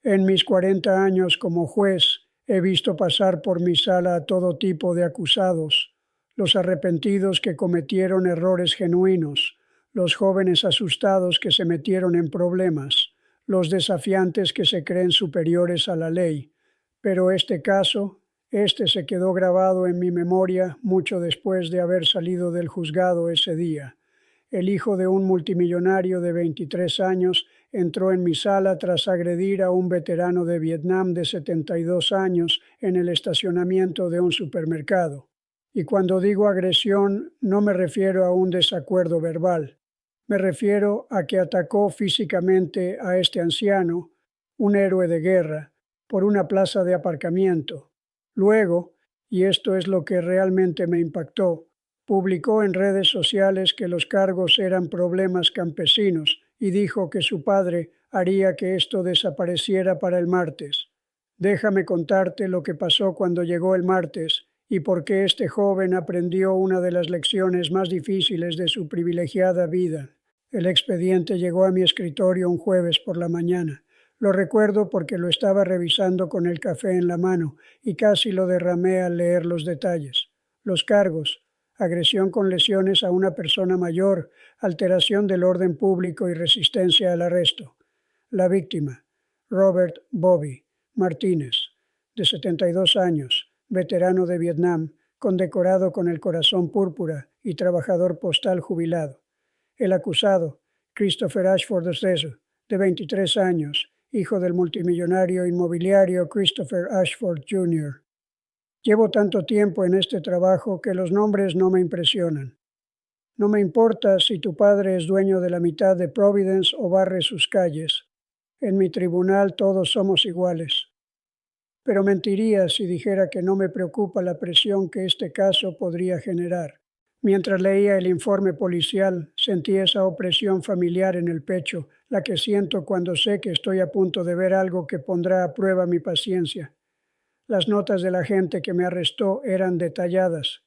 En mis 40 años como juez, he visto pasar por mi sala a todo tipo de acusados, los arrepentidos que cometieron errores genuinos, los jóvenes asustados que se metieron en problemas, los desafiantes que se creen superiores a la ley. Pero este caso, se quedó grabado en mi memoria mucho después de haber salido del juzgado ese día. El hijo de un multimillonario de 23 años entró en mi sala tras agredir a un veterano de Vietnam de 72 años en el estacionamiento de un supermercado. Y cuando digo agresión, no me refiero a un desacuerdo verbal. Me refiero a que atacó físicamente a este anciano, un héroe de guerra, por una plaza de aparcamiento. Luego, y esto es lo que realmente me impactó, publicó en redes sociales que los cargos eran problemas campesinos y dijo que su padre haría que esto desapareciera para el martes. Déjame contarte lo que pasó cuando llegó el martes y por qué este joven aprendió una de las lecciones más difíciles de su privilegiada vida. El expediente llegó a mi escritorio un jueves por la mañana. Lo recuerdo porque lo estaba revisando con el café en la mano y casi lo derramé al leer los detalles. Los cargos: agresión con lesiones a una persona mayor, alteración del orden público y resistencia al arresto. La víctima: Robert Bobby Martínez, de 72 años, veterano de Vietnam, condecorado con el Corazón Púrpura y trabajador postal jubilado. El acusado: Christopher Ashford III, de 23 años, hijo del multimillonario inmobiliario Christopher Ashford Jr. Llevo tanto tiempo en este trabajo que los nombres no me impresionan. No me importa si tu padre es dueño de la mitad de Providence o barre sus calles. En mi tribunal todos somos iguales. Pero mentiría si dijera que no me preocupa la presión que este caso podría generar. Mientras leía el informe policial, sentí esa opresión familiar en el pecho, la que siento cuando sé que estoy a punto de ver algo que pondrá a prueba mi paciencia. Las notas de la gente que me arrestó eran detalladas.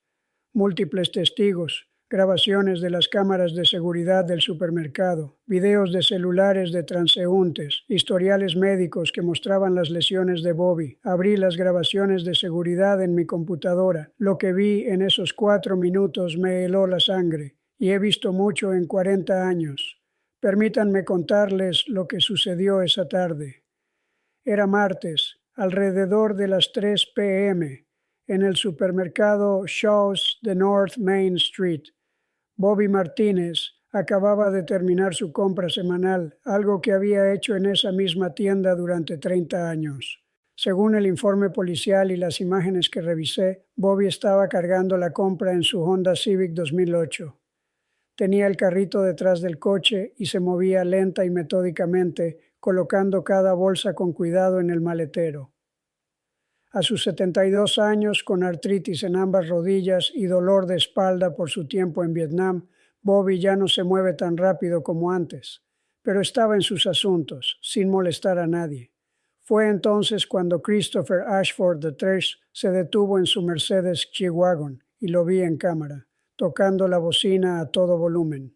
Múltiples testigos, grabaciones de las cámaras de seguridad del supermercado, videos de celulares de transeúntes, historiales médicos que mostraban las lesiones de Bobby. Abrí las grabaciones de seguridad en mi computadora. Lo que vi en esos 4 minutos me heló la sangre, y he visto mucho en 40 años. Permítanme contarles lo que sucedió esa tarde. Era martes, alrededor de las 3 p.m., en el supermercado Shaw's de North Main Street. Bobby Martínez acababa de terminar su compra semanal, algo que había hecho en esa misma tienda durante 30 años. Según el informe policial y las imágenes que revisé, Bobby estaba cargando la compra en su Honda Civic 2008. Tenía el carrito detrás del coche y se movía lenta y metódicamente, colocando cada bolsa con cuidado en el maletero. A sus 72 años, con artritis en ambas rodillas y dolor de espalda por su tiempo en Vietnam, Bobby ya no se mueve tan rápido como antes, pero estaba en sus asuntos, sin molestar a nadie. Fue entonces cuando Christopher Ashford III se detuvo en su Mercedes G-Wagon y lo vi en cámara, tocando la bocina a todo volumen.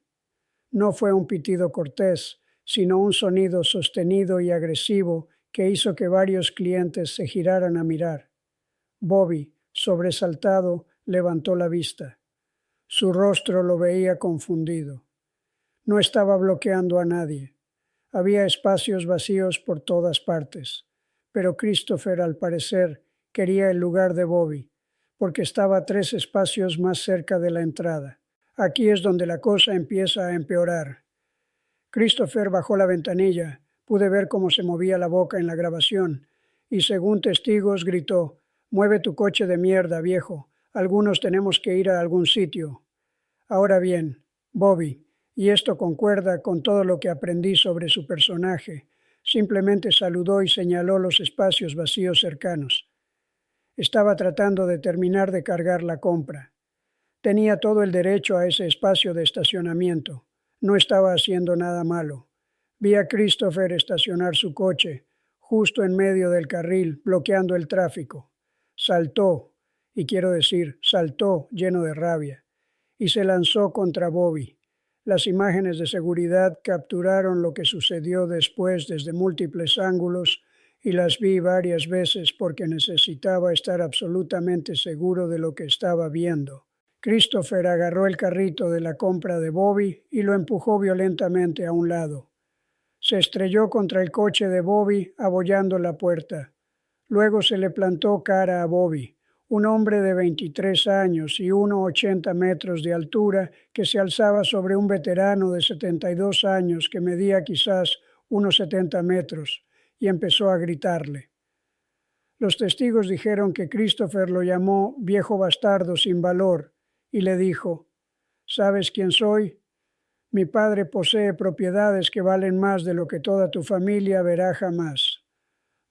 No fue un pitido cortés, sino un sonido sostenido y agresivo que hizo que varios clientes se giraran a mirar. Bobby, sobresaltado, levantó la vista. Su rostro lo veía confundido. No estaba bloqueando a nadie. Había espacios vacíos por todas partes, pero Christopher, al parecer, quería el lugar de Bobby, porque estaba 3 espacios más cerca de la entrada. Aquí es donde la cosa empieza a empeorar. Christopher bajó la ventanilla. Pude ver cómo se movía la boca en la grabación, y según testigos gritó: «Mueve tu coche de mierda, viejo. Algunos tenemos que ir a algún sitio». Ahora bien, Bobby, y esto concuerda con todo lo que aprendí sobre su personaje, simplemente saludó y señaló los espacios vacíos cercanos. Estaba tratando de terminar de cargar la compra. Tenía todo el derecho a ese espacio de estacionamiento. No estaba haciendo nada malo. Vi a Christopher estacionar su coche, justo en medio del carril, bloqueando el tráfico. Saltó, y quiero decir, saltó lleno de rabia, y se lanzó contra Bobby. Las imágenes de seguridad capturaron lo que sucedió después desde múltiples ángulos. y las vi varias veces porque necesitaba estar absolutamente seguro de lo que estaba viendo. Christopher agarró el carrito de la compra de Bobby y lo empujó violentamente a un lado. Se estrelló contra el coche de Bobby, abollando la puerta. Luego se le plantó cara a Bobby, un hombre de 23 años y 1,80 metros de altura que se alzaba sobre un veterano de 72 años que medía quizás unos 70 metros, y empezó a gritarle. Los testigos dijeron que Christopher lo llamó viejo bastardo sin valor y le dijo: ¿sabes quién soy? Mi padre posee propiedades que valen más de lo que toda tu familia verá jamás.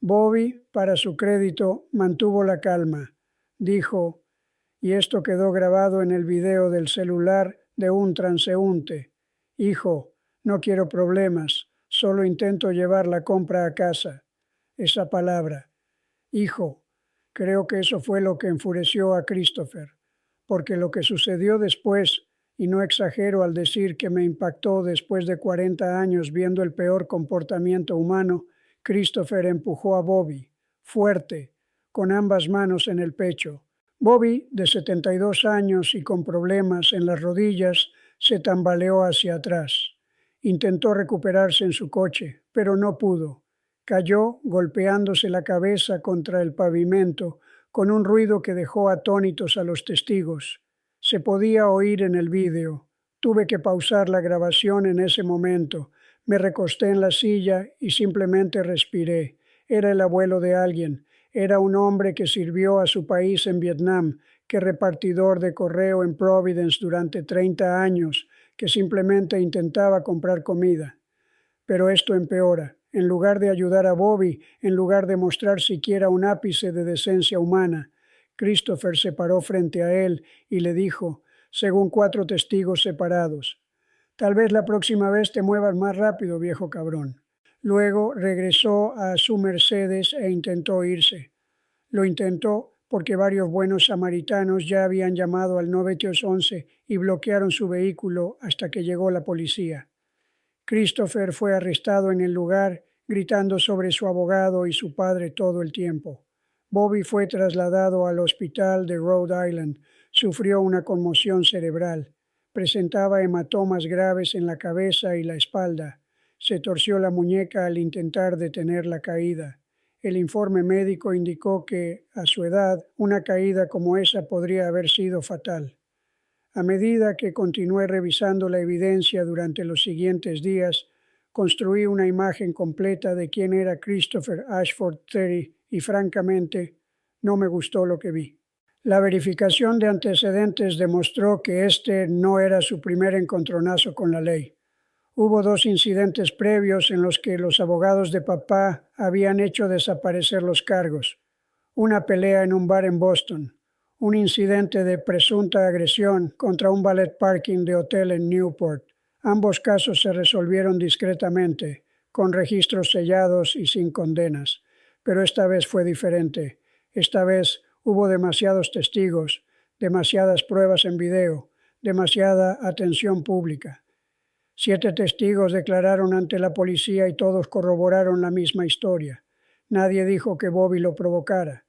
Bobby, para su crédito, mantuvo la calma. Dijo, y esto quedó grabado en el video del celular de un transeúnte: hijo, no quiero problemas, solo intento llevar la compra a casa. Esa palabra, hijo, creo que eso fue lo que enfureció a Christopher, porque lo que sucedió después, y no exagero al decir que me impactó después de 40 años viendo el peor comportamiento humano, Christopher empujó a Bobby, fuerte, con ambas manos en el pecho. Bobby, de 72 años y con problemas en las rodillas, se tambaleó hacia atrás. Intentó recuperarse en su coche, pero no pudo. Cayó golpeándose la cabeza contra el pavimento, con un ruido que dejó atónitos a los testigos. Se podía oír en el vídeo. Tuve que pausar la grabación en ese momento. Me recosté en la silla y simplemente respiré. Era el abuelo de alguien. Era un hombre que sirvió a su país en Vietnam, que repartidor de correo en Providence durante 30 años, que simplemente intentaba comprar comida. Pero esto empeora. En lugar de ayudar a Bobby, en lugar de mostrar siquiera un ápice de decencia humana, Christopher se paró frente a él y le dijo, según 4 testigos separados: tal vez la próxima vez te muevas más rápido, viejo cabrón. Luego regresó a su Mercedes e intentó irse. Lo intentó porque varios buenos samaritanos ya habían llamado al 911 y bloquearon su vehículo hasta que llegó la policía. Christopher fue arrestado en el lugar, gritando sobre su abogado y su padre todo el tiempo. Bobby fue trasladado al hospital de Rhode Island. Sufrió una conmoción cerebral. Presentaba hematomas graves en la cabeza y la espalda. Se torció la muñeca al intentar detener la caída. El informe médico indicó que, a su edad, una caída como esa podría haber sido fatal. A medida que continué revisando la evidencia durante los siguientes días, construí una imagen completa de quién era Christopher Ashford Terry y, francamente, no me gustó lo que vi. La verificación de antecedentes demostró que este no era su primer encontronazo con la ley. Hubo 2 incidentes previos en los que los abogados de papá habían hecho desaparecer los cargos. Una pelea en un bar en Boston, un incidente de presunta agresión contra un valet parking de hotel en Newport. Ambos casos se resolvieron discretamente, con registros sellados y sin condenas. Pero esta vez fue diferente. Esta vez hubo demasiados testigos, demasiadas pruebas en video, demasiada atención pública. 7 testigos declararon ante la policía y todos corroboraron la misma historia. Nadie dijo que Bobby lo provocara.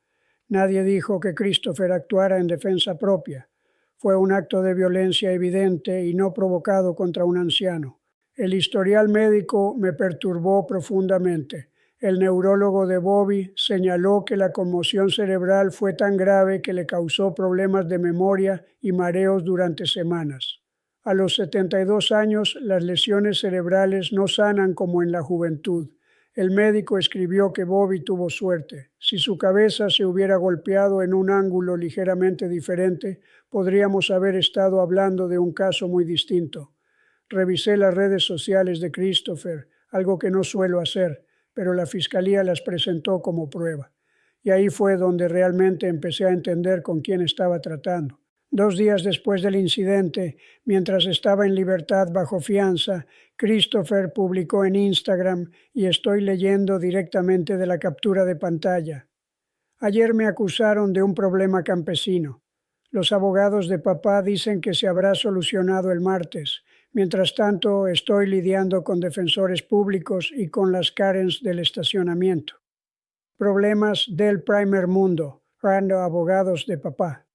Nadie dijo que Christopher actuara en defensa propia. Fue un acto de violencia evidente y no provocado contra un anciano. El historial médico me perturbó profundamente. El neurólogo de Bobby señaló que la conmoción cerebral fue tan grave que le causó problemas de memoria y mareos durante semanas. A los 72 años, las lesiones cerebrales no sanan como en la juventud. El médico escribió que Bobby tuvo suerte. Si su cabeza se hubiera golpeado en un ángulo ligeramente diferente, podríamos haber estado hablando de un caso muy distinto. Revisé las redes sociales de Christopher, algo que no suelo hacer, pero la fiscalía las presentó como prueba. Y ahí fue donde realmente empecé a entender con quién estaba tratando. 2 días después del incidente, mientras estaba en libertad bajo fianza, Christopher publicó en Instagram, y estoy leyendo directamente de la captura de pantalla: ayer me acusaron de un problema campesino. Los abogados de papá dicen que se habrá solucionado el martes. Mientras tanto, estoy lidiando con defensores públicos y con las Karens del estacionamiento. Problemas del primer mundo, Rando Abogados de Papá.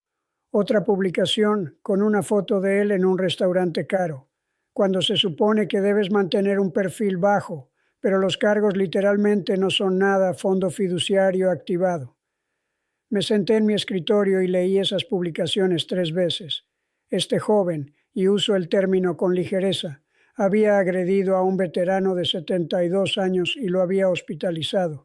Otra publicación con una foto de él en un restaurante caro, cuando se supone que debes mantener un perfil bajo, pero los cargos literalmente no son nada, fondo fiduciario activado. Me senté en mi escritorio y leí esas publicaciones 3 veces. Este joven, y uso el término con ligereza, había agredido a un veterano de 72 años y lo había hospitalizado.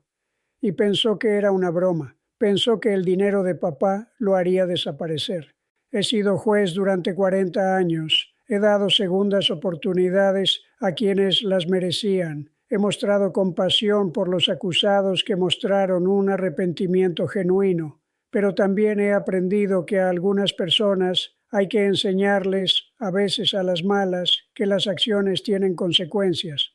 Y pensó que era una broma. Pensó que el dinero de papá lo haría desaparecer. He sido juez durante 40 años. He dado segundas oportunidades a quienes las merecían. He mostrado compasión por los acusados que mostraron un arrepentimiento genuino. Pero también he aprendido que a algunas personas hay que enseñarles, a veces a las malas, que las acciones tienen consecuencias.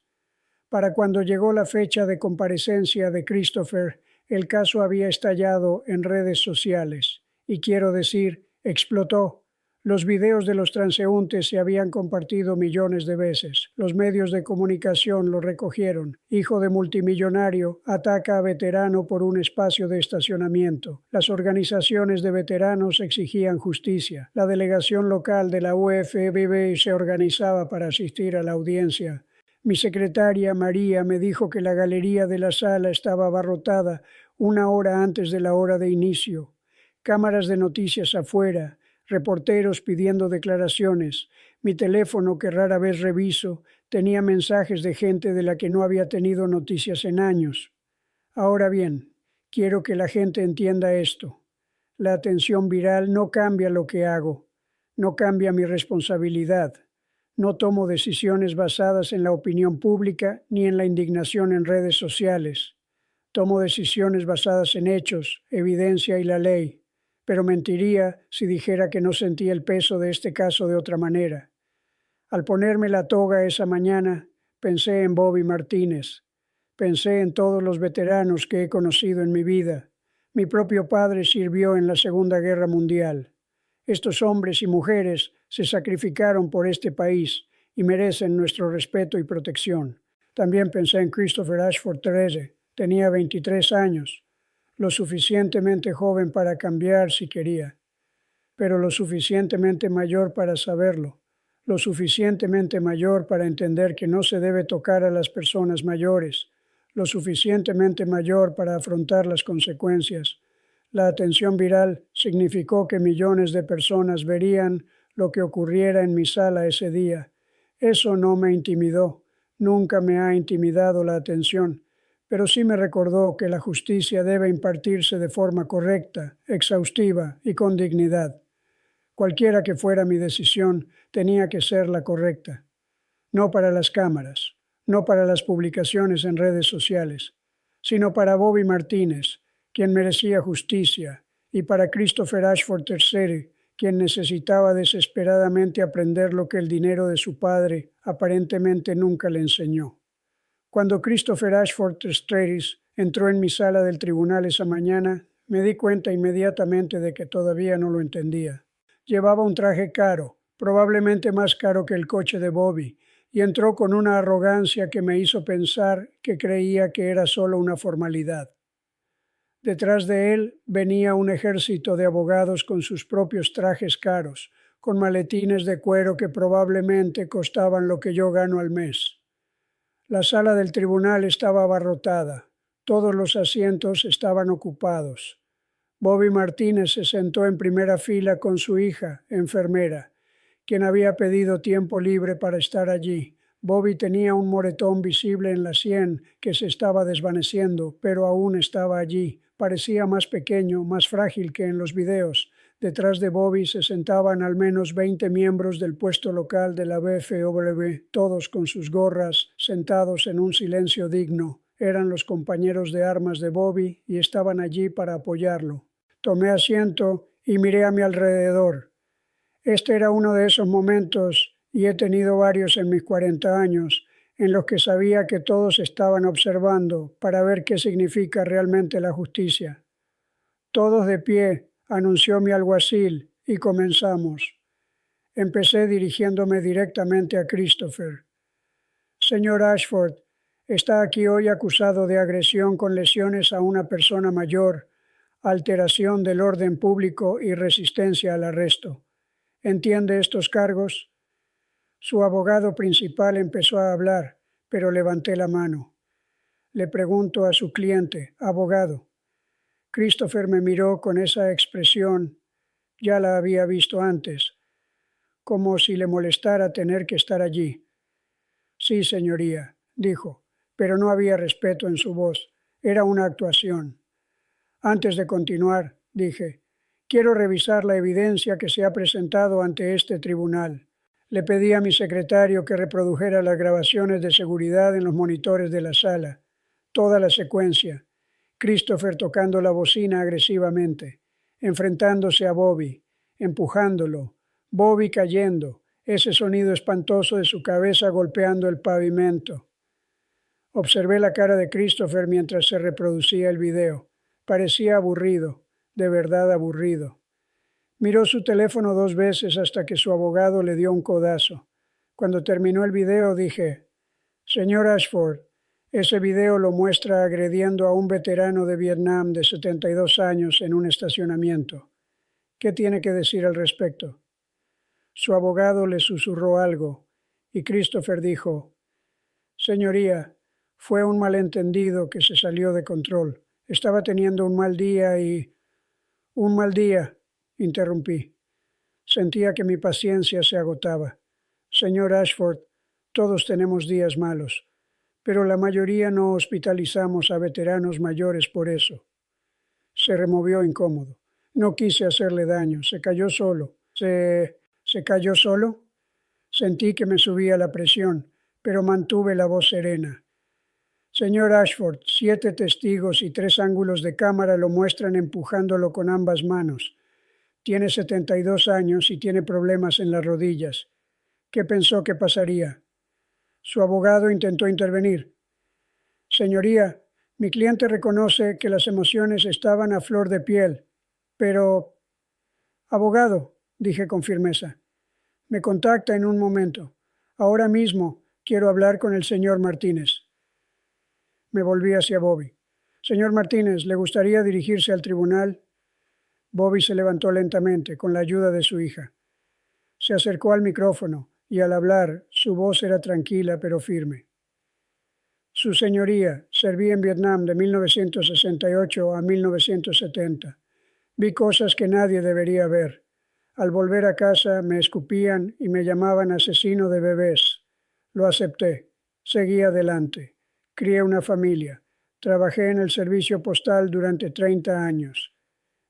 Para cuando llegó la fecha de comparecencia de Christopher, el caso había estallado en redes sociales, y quiero decir, explotó. Los videos de los transeúntes se habían compartido millones de veces. Los medios de comunicación lo recogieron. Hijo de multimillonario ataca a veterano por un espacio de estacionamiento. Las organizaciones de veteranos exigían justicia. La delegación local de la UFBB se organizaba para asistir a la audiencia. Mi secretaria, María, me dijo que la galería de la sala estaba abarrotada 1 hora antes de la hora de inicio. Cámaras de noticias afuera, reporteros pidiendo declaraciones. Mi teléfono, que rara vez reviso, tenía mensajes de gente de la que no había tenido noticias en años. Ahora bien, quiero que la gente entienda esto. La atención viral no cambia lo que hago, no cambia mi responsabilidad. No tomo decisiones basadas en la opinión pública ni en la indignación en redes sociales. Tomo decisiones basadas en hechos, evidencia y la ley, pero mentiría si dijera que no sentí el peso de este caso de otra manera. Al ponerme la toga esa mañana, pensé en Bobby Martínez. Pensé en todos los veteranos que he conocido en mi vida. Mi propio padre sirvió en la Segunda Guerra Mundial. Estos hombres y mujeres se sacrificaron por este país y merecen nuestro respeto y protección. También pensé en Christopher Ashford III. Tenía 23 años, lo suficientemente joven para cambiar si quería, pero lo suficientemente mayor para saberlo, lo suficientemente mayor para entender que no se debe tocar a las personas mayores, lo suficientemente mayor para afrontar las consecuencias. La atención viral significó que millones de personas verían lo que ocurriera en mi sala ese día. Eso no me intimidó, nunca me ha intimidado la atención, pero sí me recordó que la justicia debe impartirse de forma correcta, exhaustiva y con dignidad. Cualquiera que fuera mi decisión, tenía que ser la correcta. No para las cámaras, no para las publicaciones en redes sociales, sino para Bobby Martínez, quien merecía justicia, y para Christopher Ashford III, quien necesitaba desesperadamente aprender lo que el dinero de su padre aparentemente nunca le enseñó. Cuando Christopher Ashford III entró en mi sala del tribunal esa mañana, me di cuenta inmediatamente de que todavía no lo entendía. Llevaba un traje caro, probablemente más caro que el coche de Bobby, y entró con una arrogancia que me hizo pensar que creía que era solo una formalidad. Detrás de él venía un ejército de abogados con sus propios trajes caros, con maletines de cuero que probablemente costaban lo que yo gano al mes. La sala del tribunal estaba abarrotada. Todos los asientos estaban ocupados. Bobby Martínez se sentó en primera fila con su hija, enfermera, quien había pedido tiempo libre para estar allí. Bobby tenía un moretón visible en la sien que se estaba desvaneciendo, pero aún estaba allí. Parecía más pequeño, más frágil que en los videos. Detrás de Bobby se sentaban al menos 20 miembros del puesto local de la BFW, todos con sus gorras, sentados en un silencio digno. Eran los compañeros de armas de Bobby y estaban allí para apoyarlo. Tomé asiento y miré a mi alrededor. Este era uno de esos momentos, y he tenido varios en mis 40 años, en los que sabía que todos estaban observando para ver qué significa realmente la justicia. Todos de pie, anunció mi alguacil, y comenzamos. Empecé dirigiéndome directamente a Christopher. Señor Ashford, Está aquí hoy acusado de agresión con lesiones a una persona mayor, alteración del orden público y resistencia al arresto. ¿Entiende estos cargos? Su abogado principal empezó a hablar, pero levanté la mano. Le pregunto a su cliente, abogado. Christopher me miró con esa expresión, ya la había visto antes, como si le molestara tener que estar allí. Sí, señoría, dijo, pero no había respeto en su voz. Era una actuación. Antes de continuar, dije, quiero revisar la evidencia que se ha presentado ante este tribunal. Le pedí a mi secretario que reprodujera las grabaciones de seguridad en los monitores de la sala. Toda la secuencia. Christopher tocando la bocina agresivamente, enfrentándose a Bobby, empujándolo, Bobby cayendo, ese sonido espantoso de su cabeza golpeando el pavimento. Observé la cara de Christopher mientras se reproducía el video. Parecía aburrido, de verdad aburrido. Miró su teléfono 2 veces hasta que su abogado le dio un codazo. Cuando terminó el video dije, «Señor Ashford, ese video lo muestra agrediendo a un veterano de Vietnam de 72 años en un estacionamiento. ¿Qué tiene que decir al respecto?» Su abogado le susurró algo y Christopher dijo, «Señoría, fue un malentendido que se salió de control. Estaba teniendo un mal día y...» «Un mal día», interrumpí. Sentía que mi paciencia se agotaba. «Señor Ashford, todos tenemos días malos, pero la mayoría no hospitalizamos a veteranos mayores por eso». Se removió incómodo. No quise hacerle daño. Se cayó solo. ¿Se cayó solo? Sentí que me subía la presión, pero mantuve la voz serena. «Señor Ashford, 7 testigos y 3 ángulos de cámara lo muestran empujándolo con ambas manos. Tiene 72 años y tiene problemas en las rodillas. ¿Qué pensó que pasaría?» Su abogado intentó intervenir. «Señoría, mi cliente reconoce que las emociones estaban a flor de piel, pero...» «Abogado», dije con firmeza, «me contacta en un momento. Ahora mismo quiero hablar con el señor Martínez». Me volví hacia Bobby. «Señor Martínez, ¿le gustaría dirigirse al tribunal?» Bobby se levantó lentamente, con la ayuda de su hija. Se acercó al micrófono y al hablar su voz era tranquila pero firme. «Su señoría, serví en Vietnam de 1968 a 1970. Vi cosas que nadie debería ver. Al volver a casa me escupían y me llamaban asesino de bebés. Lo acepté. Seguí adelante. Crié una familia. Trabajé en el servicio postal durante 30 años.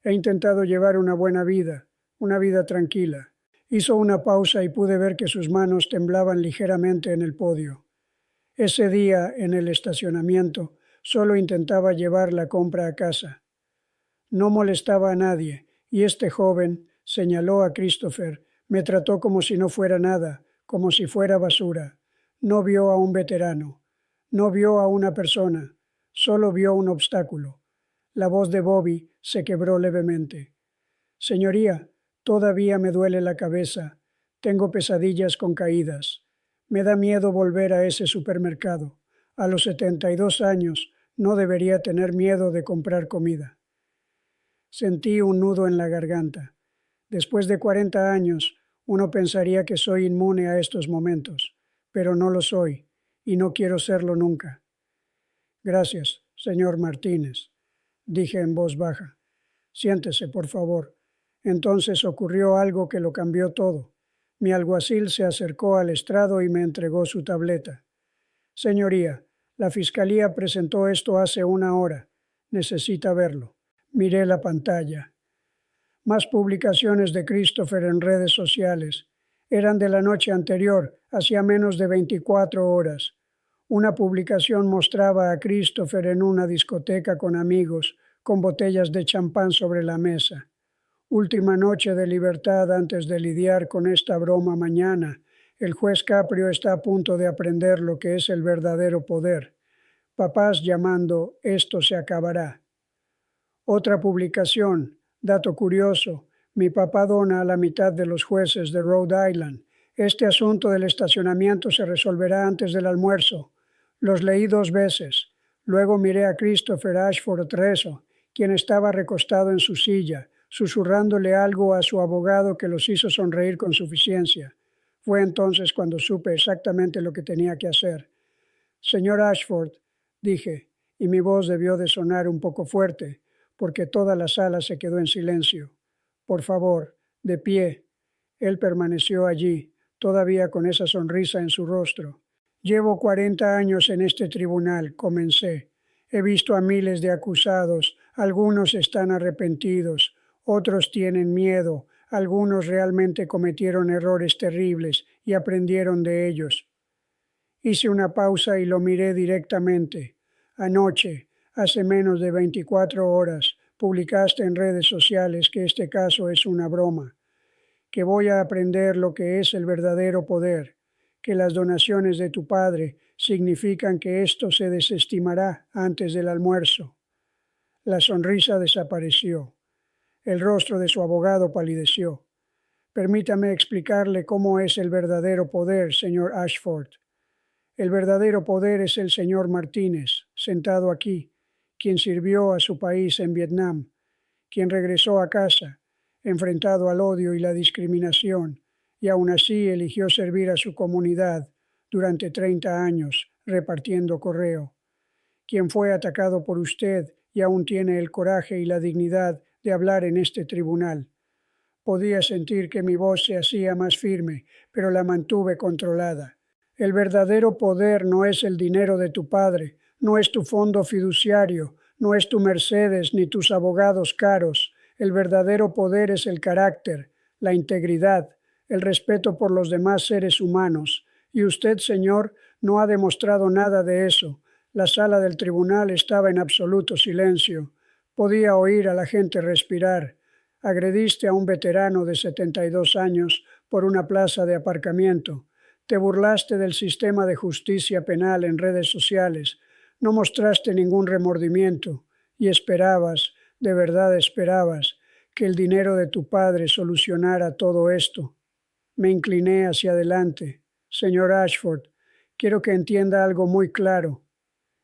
He intentado llevar una buena vida, una vida tranquila». Hizo una pausa y pude ver que sus manos temblaban ligeramente en el podio. Ese día, en el estacionamiento, solo intentaba llevar la compra a casa. No molestaba a nadie, y este joven, señaló a Christopher, me trató como si no fuera nada, como si fuera basura. No vio a un veterano, no vio a una persona, solo vio un obstáculo. La voz de Bobby se quebró levemente. «Señoría, todavía me duele la cabeza. Tengo pesadillas con caídas. Me da miedo volver a ese supermercado. A los 72 años no debería tener miedo de comprar comida». Sentí un nudo en la garganta. Después de 40 años, uno pensaría que soy inmune a estos momentos, pero no lo soy, y no quiero serlo nunca. «Gracias, señor Martínez», dije en voz baja. «Siéntese, por favor». Entonces ocurrió algo que lo cambió todo. Mi alguacil se acercó al estrado y me entregó su tableta. «Señoría, la fiscalía presentó esto hace 1 hora. Necesita verlo». Miré la pantalla. Más publicaciones de Christopher en redes sociales. Eran de la noche anterior, hacía menos de 24 horas. Una publicación mostraba a Christopher en una discoteca con amigos, con botellas de champán sobre la mesa. «Última noche de libertad antes de lidiar con esta broma mañana. El juez Caprio está a punto de aprender lo que es el verdadero poder. Papás llamando, esto se acabará». Otra publicación, dato curioso, mi papá dona a la mitad de los jueces de Rhode Island. Este asunto del estacionamiento se resolverá antes del almuerzo. Los leí 2 veces. Luego miré a Christopher Ashford Rezo, quien estaba recostado en su silla, susurrándole algo a su abogado que los hizo sonreír con suficiencia. Fue entonces cuando supe exactamente lo que tenía que hacer. Señor Ashford, dije, y mi voz debió de sonar un poco fuerte, porque toda la sala se quedó en silencio. Por favor, de pie. Él permaneció allí, todavía con esa sonrisa en su rostro. Llevo 40 años en este tribunal, comencé. He visto a miles de acusados, algunos están arrepentidos, otros tienen miedo, algunos realmente cometieron errores terribles y aprendieron de ellos. Hice una pausa y lo miré directamente. Anoche, hace menos de 24 horas, publicaste en redes sociales que este caso es una broma, que voy a aprender lo que es el verdadero poder, que las donaciones de tu padre significan que esto se desestimará antes del almuerzo. La sonrisa desapareció. El rostro de su abogado palideció. Permítame explicarle cómo es el verdadero poder, señor Ashford. El verdadero poder es el señor Martínez, sentado aquí, quien sirvió a su país en Vietnam, quien regresó a casa, enfrentado al odio y la discriminación, y aún así eligió servir a su comunidad durante 30 años, repartiendo correo, quien fue atacado por usted y aún tiene el coraje y la dignidad de hablar en este tribunal. Podía sentir que mi voz se hacía más firme, pero la mantuve controlada. El verdadero poder no es el dinero de tu padre, no es tu fondo fiduciario, no es tu Mercedes ni tus abogados caros. El verdadero poder es el carácter, la integridad, el respeto por los demás seres humanos. Y usted, señor, no ha demostrado nada de eso. La sala del tribunal estaba en absoluto silencio. Podía oír a la gente respirar. Agrediste a un veterano de 72 años por una plaza de aparcamiento. Te burlaste del sistema de justicia penal en redes sociales. No mostraste ningún remordimiento y esperabas, de verdad esperabas, que el dinero de tu padre solucionara todo esto. Me incliné hacia adelante. Señor Ashford, quiero que entienda algo muy claro.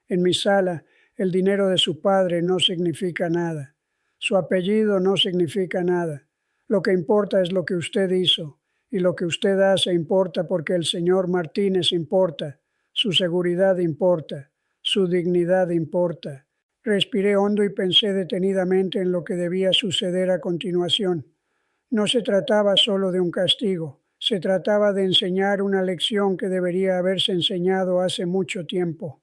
En mi sala, el dinero de su padre no significa nada. Su apellido no significa nada. Lo que importa es lo que usted hizo, y lo que usted hace importa porque el señor Martínez importa, su seguridad importa, su dignidad importa. Respiré hondo y pensé detenidamente en lo que debía suceder a continuación. No se trataba solo de un castigo, se trataba de enseñar una lección que debería haberse enseñado hace mucho tiempo.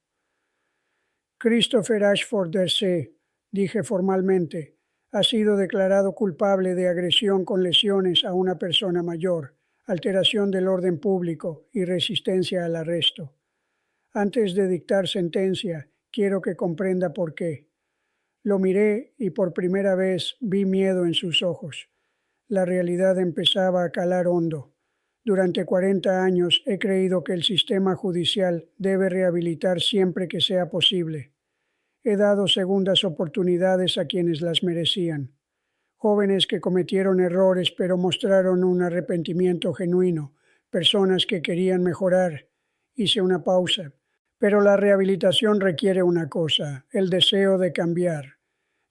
Christopher Ashford D.C., dije formalmente, ha sido declarado culpable de agresión con lesiones a una persona mayor, alteración del orden público y resistencia al arresto. Antes de dictar sentencia, quiero que comprenda por qué. Lo miré y por primera vez vi miedo en sus ojos. La realidad empezaba a calar hondo. Durante 40 años he creído que el sistema judicial debe rehabilitar siempre que sea posible. He dado segundas oportunidades a quienes las merecían. Jóvenes que cometieron errores pero mostraron un arrepentimiento genuino, personas que querían mejorar. Hice una pausa. Pero la rehabilitación requiere una cosa, el deseo de cambiar.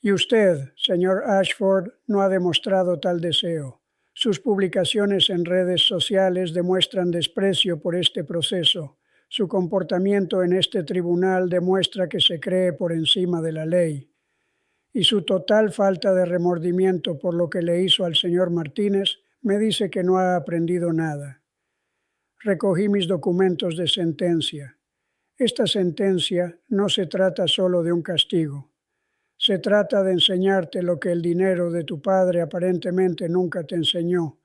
Y usted, señor Ashford, no ha demostrado tal deseo. Sus publicaciones en redes sociales demuestran desprecio por este proceso. Su comportamiento en este tribunal demuestra que se cree por encima de la ley. Y su total falta de remordimiento por lo que le hizo al señor Martínez me dice que no ha aprendido nada. Recogí mis documentos de sentencia. Esta sentencia no se trata solo de un castigo. Se trata de enseñarte lo que el dinero de tu padre aparentemente nunca te enseñó,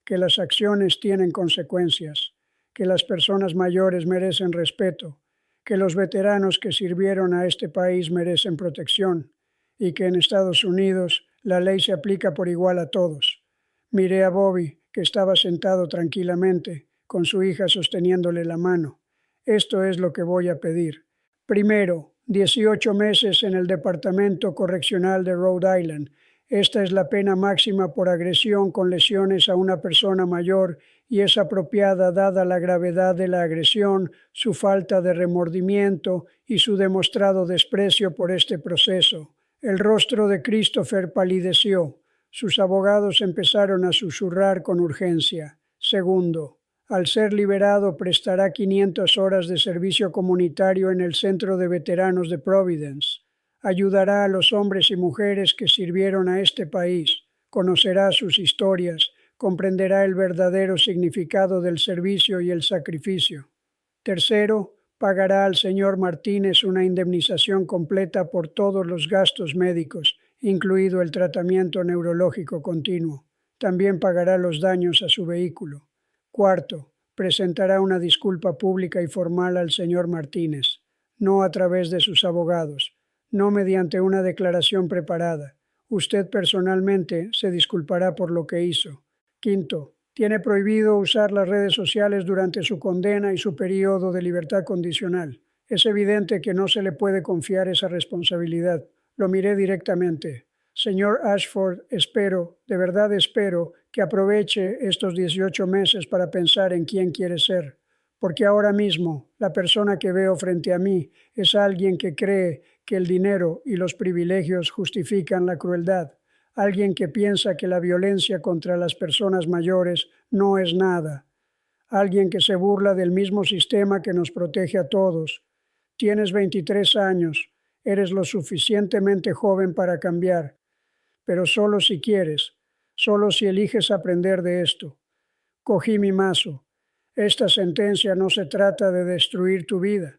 que las acciones tienen consecuencias, que las personas mayores merecen respeto, que los veteranos que sirvieron a este país merecen protección y que en Estados Unidos la ley se aplica por igual a todos. Miré a Bobby, que estaba sentado tranquilamente, con su hija sosteniéndole la mano. Esto es lo que voy a pedir. Primero, 18 meses en el Departamento Correccional de Rhode Island, Esta es la pena máxima por agresión con lesiones a una persona mayor y es apropiada dada la gravedad de la agresión, su falta de remordimiento y su demostrado desprecio por este proceso. El rostro de Christopher palideció. Sus abogados empezaron a susurrar con urgencia. Segundo, al ser liberado prestará 500 horas de servicio comunitario en el Centro de Veteranos de Providence. Ayudará a los hombres y mujeres que sirvieron a este país, conocerá sus historias, comprenderá el verdadero significado del servicio y el sacrificio. Tercero, pagará al señor Martínez una indemnización completa por todos los gastos médicos, incluido el tratamiento neurológico continuo. También pagará los daños a su vehículo. Cuarto, presentará una disculpa pública y formal al señor Martínez, no a través de sus abogados, no mediante una declaración preparada. Usted personalmente se disculpará por lo que hizo. Quinto, tiene prohibido usar las redes sociales durante su condena y su periodo de libertad condicional. Es evidente que no se le puede confiar esa responsabilidad. Lo miré directamente. Señor Ashford, de verdad espero, que aproveche estos 18 meses para pensar en quién quiere ser, porque ahora mismo la persona que veo frente a mí es alguien que cree que el dinero y los privilegios justifican la crueldad, alguien que piensa que la violencia contra las personas mayores no es nada, alguien que se burla del mismo sistema que nos protege a todos. Tienes 23 años, eres lo suficientemente joven para cambiar, pero solo si quieres, solo si eliges aprender de esto. Cogí mi mazo. Esta sentencia no se trata de destruir tu vida.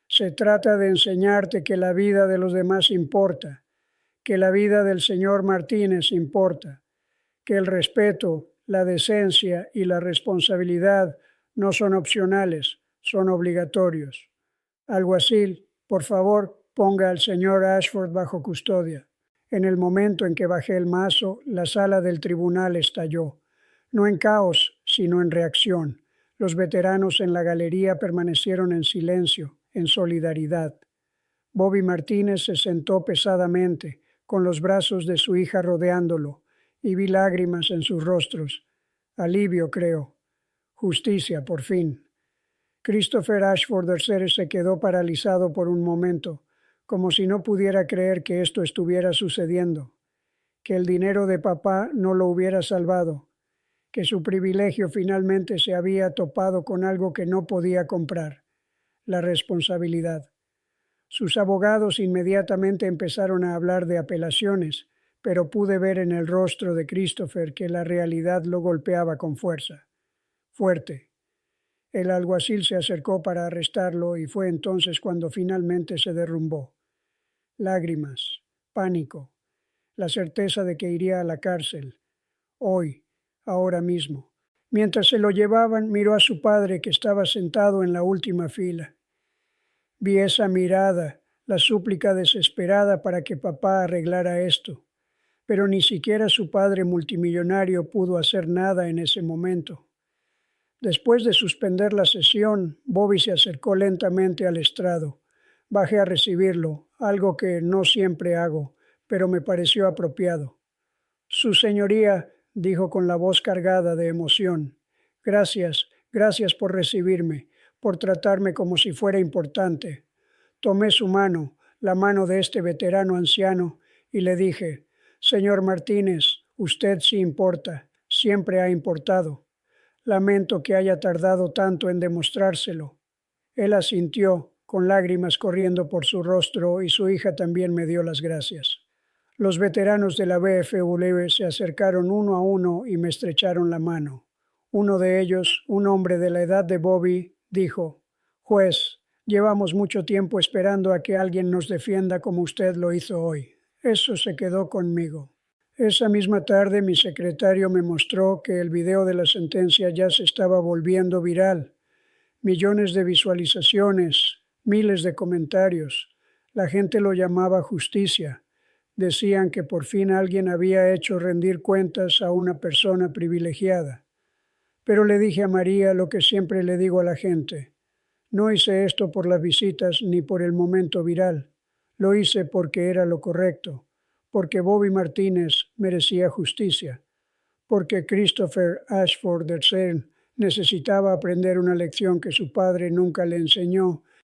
Se trata de enseñarte que la vida de los demás importa, que la vida del señor Martínez importa, que el respeto, la decencia y la responsabilidad no son opcionales, son obligatorios. Alguacil, por favor, ponga al señor Ashford bajo custodia. En el momento en que bajé el mazo, la sala del tribunal estalló, no en caos, sino en reacción. Los veteranos en la galería permanecieron en silencio, en solidaridad. Bobby Martínez se sentó pesadamente, con los brazos de su hija rodeándolo, y vi lágrimas en sus rostros. Alivio, creo. Justicia, por fin. Christopher Ashford III se quedó paralizado por un momento, como si no pudiera creer que esto estuviera sucediendo, que el dinero de papá no lo hubiera salvado, que su privilegio finalmente se había topado con algo que no podía comprar, la responsabilidad. Sus abogados inmediatamente empezaron a hablar de apelaciones, pero pude ver en el rostro de Christopher que la realidad lo golpeaba con fuerza. Fuerte. El alguacil se acercó para arrestarlo y fue entonces cuando finalmente se derrumbó. Lágrimas, pánico, la certeza de que iría a la cárcel, hoy, ahora mismo. Mientras se lo llevaban, miró a su padre que estaba sentado en la última fila. Vi esa mirada, la súplica desesperada para que papá arreglara esto, pero ni siquiera su padre multimillonario pudo hacer nada en ese momento. Después de suspender la sesión, Bobby se acercó lentamente al estrado. Bajé a recibirlo, algo que no siempre hago, pero me pareció apropiado. Su señoría, dijo con la voz cargada de emoción. Gracias por recibirme, por tratarme como si fuera importante. Tomé su mano, la mano de este veterano anciano, y le dije, señor Martínez, usted sí importa, siempre ha importado. Lamento que haya tardado tanto en demostrárselo. Él asintió, con lágrimas corriendo por su rostro, y su hija también me dio las gracias. Los veteranos de la VFW se acercaron uno a uno y me estrecharon la mano. Uno de ellos, un hombre de la edad de Bobby, dijo, «Juez, llevamos mucho tiempo esperando a que alguien nos defienda como usted lo hizo hoy». Eso se quedó conmigo. Esa misma tarde mi secretario me mostró que el video de la sentencia ya se estaba volviendo viral. Millones de visualizaciones, miles de comentarios. La gente lo llamaba justicia. Decían que por fin alguien había hecho rendir cuentas a una persona privilegiada. Pero le dije a María lo que siempre le digo a la gente. No hice esto por las visitas ni por el momento viral. Lo hice porque era lo correcto, porque Bobby Martínez merecía justicia, porque Christopher Ashford III necesitaba aprender una lección que su padre nunca le enseñó